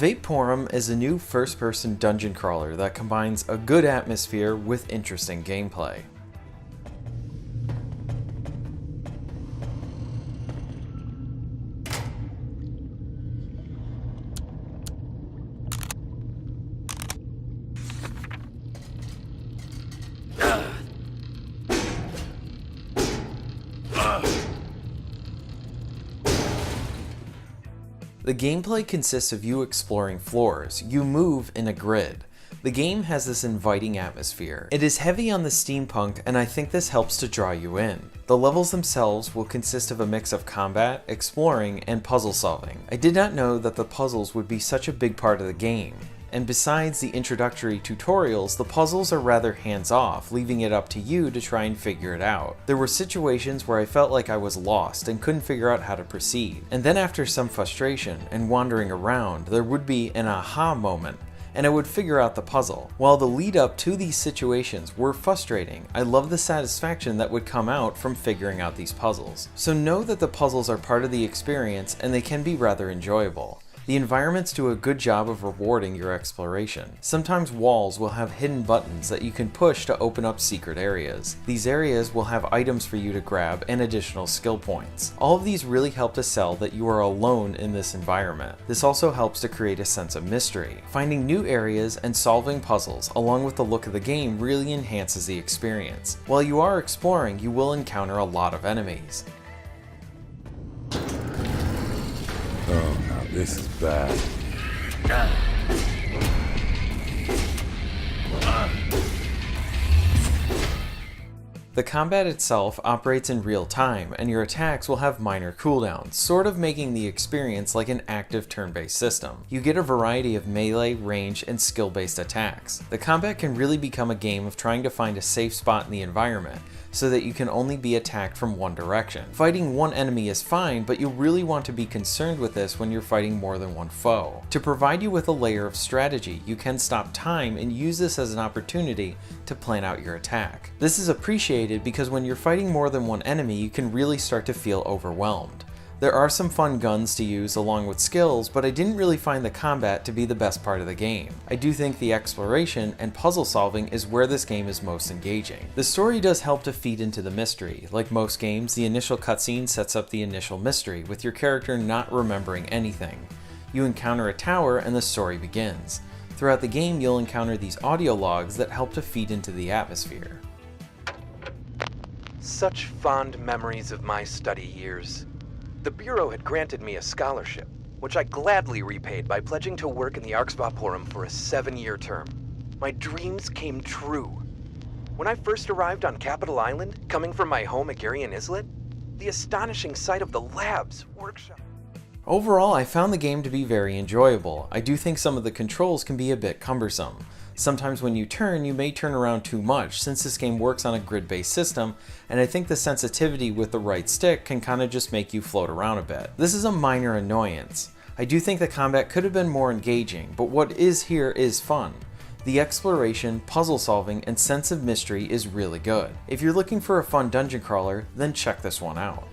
Vaporum is a new first-person dungeon crawler that combines a good atmosphere with interesting gameplay. The gameplay consists of you exploring floors. You move in a grid. The game has this inviting atmosphere. It is heavy on the steampunk, and I think this helps to draw you in. The levels themselves will consist of a mix of combat, exploring, and puzzle solving. I did not know that the puzzles would be such a big part of the game. And besides the introductory tutorials, the puzzles are rather hands-off, leaving it up to you to try and figure it out. There were situations where I felt like I was lost and couldn't figure out how to proceed. And then after some frustration and wandering around, there would be an aha moment, and I would figure out the puzzle. While the lead up to these situations were frustrating, I love the satisfaction that would come out from figuring out these puzzles. So know that the puzzles are part of the experience and they can be rather enjoyable. The environments do a good job of rewarding your exploration. Sometimes walls will have hidden buttons that you can push to open up secret areas. These areas will have items for you to grab and additional skill points. All of these really help to sell that you are alone in this environment. This also helps to create a sense of mystery. Finding new areas and solving puzzles along with the look of the game really enhances the experience. While you are exploring, you will encounter a lot of enemies. Oh, now this is bad. The combat itself operates in real time, and your attacks will have minor cooldowns, sort of making the experience like an active turn-based system. You get a variety of melee, range, and skill-based attacks. The combat can really become a game of trying to find a safe spot in the environment, so that you can only be attacked from one direction. Fighting one enemy is fine, but you really want to be concerned with this when you're fighting more than one foe. To provide you with a layer of strategy, you can stop time and use this as an opportunity to plan out your attack. This is appreciated because when you're fighting more than one enemy, you can really start to feel overwhelmed. There are some fun guns to use along with skills, but I didn't really find the combat to be the best part of the game. I do think the exploration and puzzle solving is where this game is most engaging. The story does help to feed into the mystery. Like most games, the initial cutscene sets up the initial mystery, with your character not remembering anything. You encounter a tower and the story begins. Throughout the game, you'll encounter these audio logs that help to feed into the atmosphere. Such fond memories of my study years. The Bureau had granted me a scholarship, which I gladly repaid by pledging to work in the Vaporum for a 7-year term. My dreams came true. When I first arrived on Capital Island, coming from my home at Garion Islet, the astonishing sight of the labs, workshop. Overall, I found the game to be very enjoyable. I do think some of the controls can be a bit cumbersome. Sometimes when you turn, you may turn around too much since this game works on a grid-based system, and I think the sensitivity with the right stick can kind of just make you float around a bit. This is a minor annoyance. I do think the combat could have been more engaging, but what is here is fun. The exploration, puzzle solving, and sense of mystery is really good. If you're looking for a fun dungeon crawler, then check this one out.